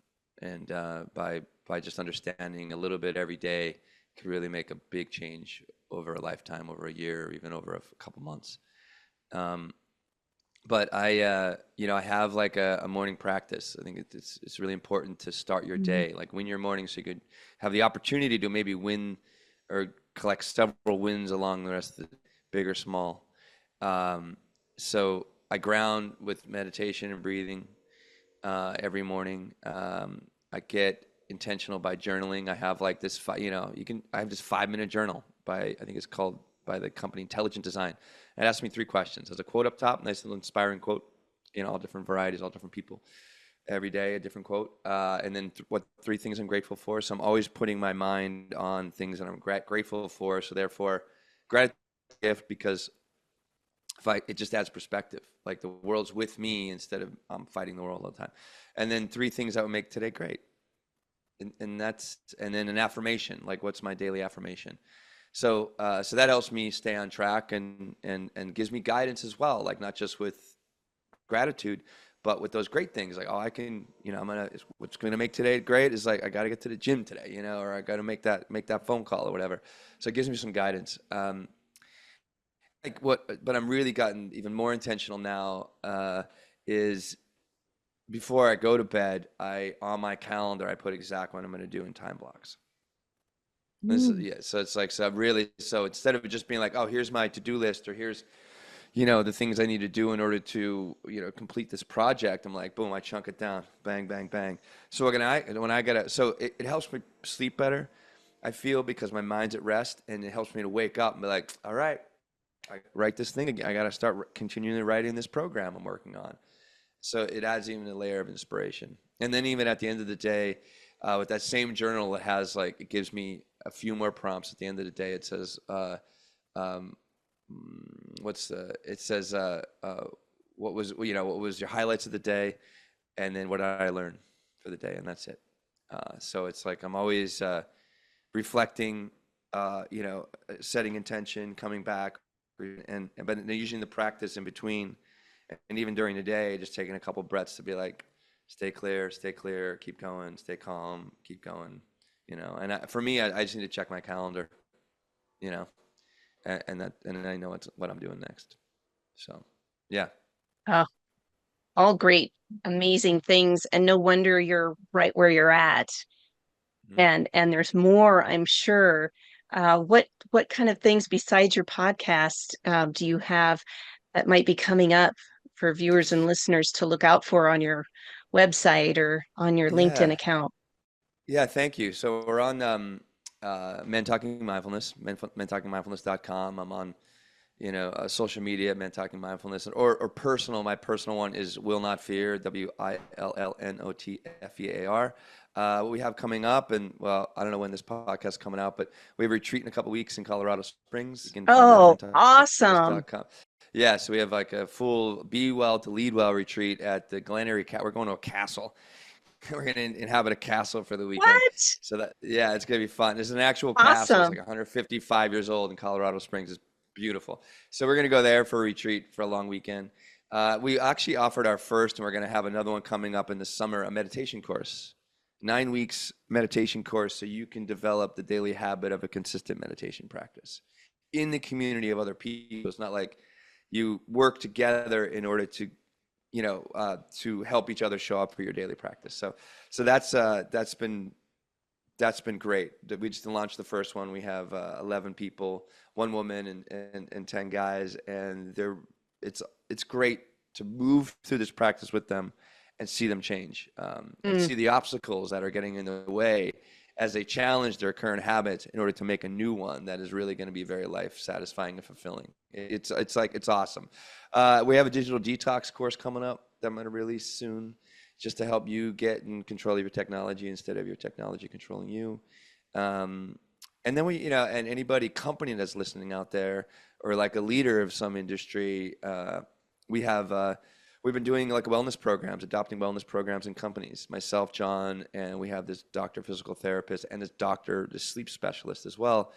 And by just understanding a little bit every day, can really make a big change over a lifetime, over a year, or even over a couple months. Um, but I have like a morning practice. I think it's really important to start your Mhm. day, like win your morning, so you could have the opportunity to maybe win or collect several wins along the rest of the big or small. Um, so I ground with meditation and breathing every morning. I get intentional by journaling. I have like this, I have this 5 minute journal I think it's called by the company Intelligent Design. It asks me three questions. There's a quote up top, nice little inspiring quote, all different varieties, all different people. every day, a different quote. And then what three things I'm grateful for. So I'm always putting my mind on things that I'm grateful for. So therefore, gratitude is a gift because if I, it just adds perspective. Like the world's with me instead of I'm fighting the world all the time. And then three things that would make today great. And that's, and then an affirmation, like what's my daily affirmation? So that helps me stay on track and gives me guidance as well, like not just with gratitude, but with those great things. Like, oh, I can, what's gonna make today great is like I got to get to the gym today, or I got to make that phone call or whatever. So it gives me some guidance. But I'm really gotten even more intentional now. Is before I go to bed, I on my calendar I put exactly what I'm gonna do in time blocks. Mm. Yeah, so it's like so instead of it just being like, oh, here's my to-do list or here's the things I need to do in order to complete this project, I'm like, boom, I chunk it down, bang, bang, bang. So when I get so it helps me sleep better. I feel because my mind's at rest, and it helps me to wake up and be like, all right, I write this thing again. I got to start continually writing this program I'm working on. So it adds even a layer of inspiration. And then even at the end of the day, with that same journal, it gives me a few more prompts. At the end of the day, it says, um, it says, what was your highlights of the day, and then what did I learn for the day, and that's it. So it's like I'm always reflecting, setting intention, coming back, but using the practice in between and even during the day, just taking a couple breaths to be like, stay clear, keep going, stay calm, keep going, for me, I just need to check my calendar, you know, and then I know what I'm doing next. So, yeah. Oh, all great, amazing things. And no wonder you're right where you're at. Mhm. And there's more, I'm sure. What kind of things besides your podcast do you have that might be coming up for viewers and listeners to look out for on your website or on your LinkedIn Yeah. account? Yeah. Thank you. So we're on Men Talking Mindfulness, mentalkingmindfulness.com. I'm on social media, Men Talking Mindfulness, or personal. My personal one is Will Not Fear, WILLNOTFEAR. What we have coming up, and well, I don't know when this podcast is coming out, but we have a retreat in a couple weeks in Colorado Springs. You can find that at Oh, awesome. mentalkingmindfulness.com. Yeah, so we have like a full Be Well to Lead Well retreat at the Glen Area We're going to a castle. We're going to inhabit a castle for the weekend. What? So yeah, it's going to be fun. There's an actual castle. It's Awesome. like 155 years old in Colorado Springs. It's beautiful. So we're going to go there for a retreat for a long weekend. We actually offered our first, and we're going to have another one coming up in the summer, a meditation course. 9 weeks meditation course so you can develop the daily habit of a consistent meditation practice in the community of other people. It's not like you work together in order to help each other show up for your daily practice. So that's been great. We just launched the first one. We have 11 people, one woman and 10 guys, and it's great to move through this practice with them and see them change, and Mm, see the obstacles that are getting in the way as they challenge their current habits in order to make a new one that is really going to be very life satisfying and fulfilling. It's awesome. We have a digital detox course coming up that I'm going to release soon, just to help you get in control of your technology instead of your technology controlling you. Um, and then and anybody company that's listening out there, or like a leader of some industry, we have we've been doing like wellness programs, adopting wellness programs in companies. Myself, John, and we have this doctor, physical therapist, and this sleep specialist as well.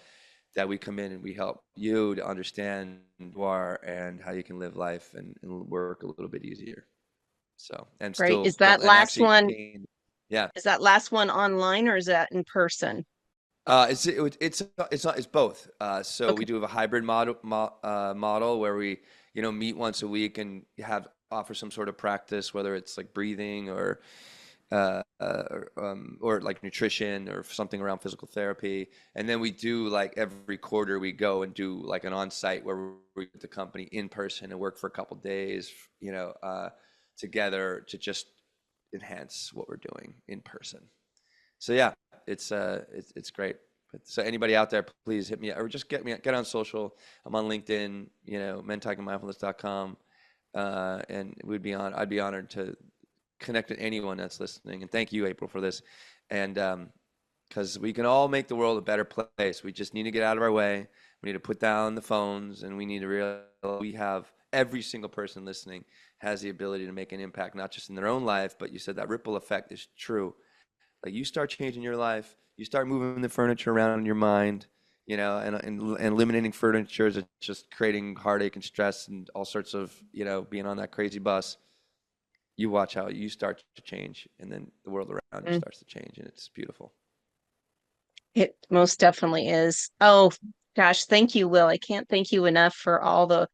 That we come in and we help you to understand who you are and how you can live life and work a little bit easier. So, and great. still don't, and actually gain, yeah. Is that last one online or is that in person? It's both. So Okay. we do have a hybrid model where we meet once a week and offer some sort of practice, whether it's like breathing or like nutrition or something around physical therapy. And then we do like every quarter we go and do like an on-site where we get the company in person and work for a couple days, together to just enhance what we're doing in person. So yeah, it's great. So anybody out there, please hit me or just get on social. I'm on LinkedIn, mentalkingmindfulness.com, and I'd be honored to connect with anyone that's listening. And thank you, April, for this. And because we can all make the world a better place. We just need to get out of our way. We need to put down the phones, and we need to realize we have every single person listening has the ability to make an impact, not just in their own life, but you said that ripple effect is true. Like you start changing your life, you start moving the furniture around in your mind, and eliminating furniture is just creating heartache and stress and all sorts of, being on that crazy bus. You watch how you start to change, and then the world around you Mm, starts to change, and it's beautiful. it most definitely is. Oh, gosh, thank you, Will. I can't thank you enough for all the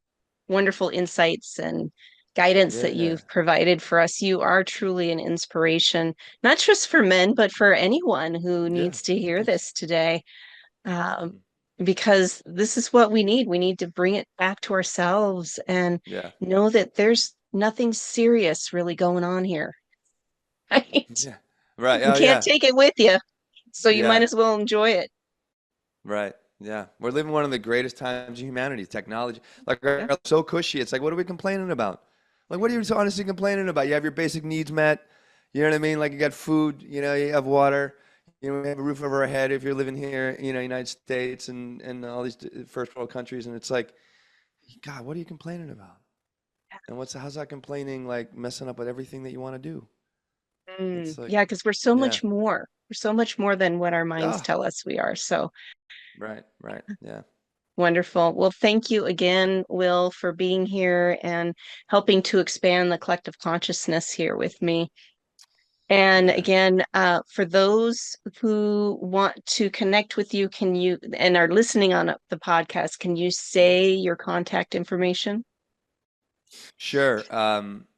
wonderful insights and guidance that Yeah, you've provided for us. You are truly an inspiration, not just for men, but for anyone who yeah. needs to hear Thanks. this today. Um, because this is what we need. We need to bring it back to ourselves and Yeah, know that there's nothing serious really going on here. Right? yeah. Right. You Oh, can't yeah, take it with you, so you might yeah. as well enjoy it. Right. Yeah. We're living one of the greatest times in humanity. Technology, like, Yeah. are so cushy. It's like, what are we complaining about? Like, what are you so honestly complaining about? You have your basic needs met. You know what I mean? Like, you got food. You have water. We have a roof over our head if you're living here. United States and all these first world countries. And it's like, God, what are you complaining about? And how's that complaining like messing up with everything that you want to do? It's like, Yeah, because we're so yeah. much more. We're so much more than what our minds Ah, tell us we are. So right, right. Yeah, wonderful. Well, thank you again, Will, for being here and helping to expand the collective consciousness here with me. And yeah. again, for those who want to connect with you, can you and are listening on the podcast, can you say your contact information? Sure.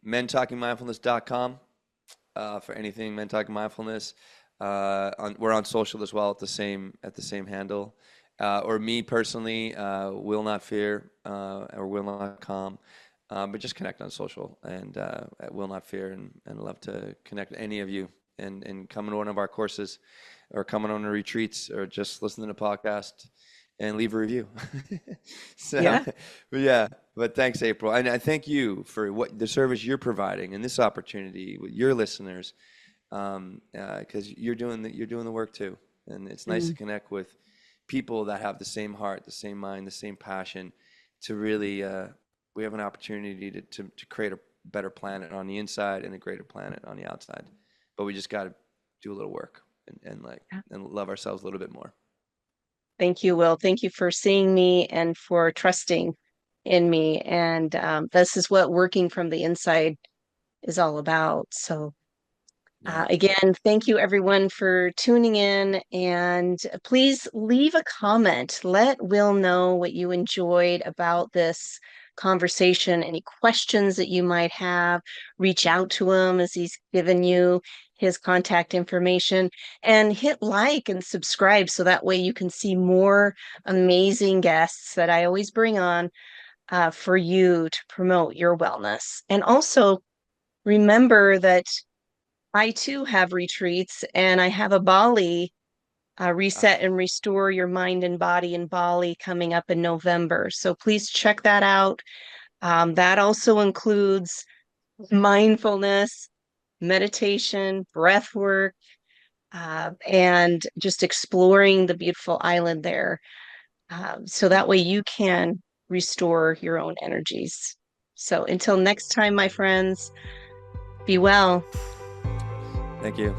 mentalkingmindfulness.com for anything Men Talking Mindfulness. We're on social as well at the same handle. Or me personally, will not fear or will not calm. But just connect on social and at will not fear and love to connect with any of you and come to one of our courses or come on a retreats or just listen to the podcast and leave a review. So, Yeah. but yeah, but thanks, April. And I thank you for what the service you're providing and this opportunity with your listeners, because you're doing the work too, and it's nice to Mm, connect with people that have the same heart, the same mind, the same passion. To really, we have an opportunity to create a better planet on the inside and a greater planet on the outside, but we just got to do a little work yeah. and love ourselves a little bit more. Thank you, Will. Thank you for seeing me and for trusting in me. And this is what working from the inside is all about. So Yeah. again, thank you everyone for tuning in and please leave a comment. Let Will know what you enjoyed about this conversation, any questions that you might have. Reach out to him as he's given you his contact information and hit like and subscribe so that way you can see more amazing guests that I always bring on for you to promote your wellness. And also remember that I too have retreats and I have a Bali reset Ah, and restore your mind and body in Bali coming up in November. So please check that out. That also includes mindfulness, meditation, breath work, and just exploring the beautiful island there. So that way you can restore your own energies. So until next time, my friends, be well. thank you.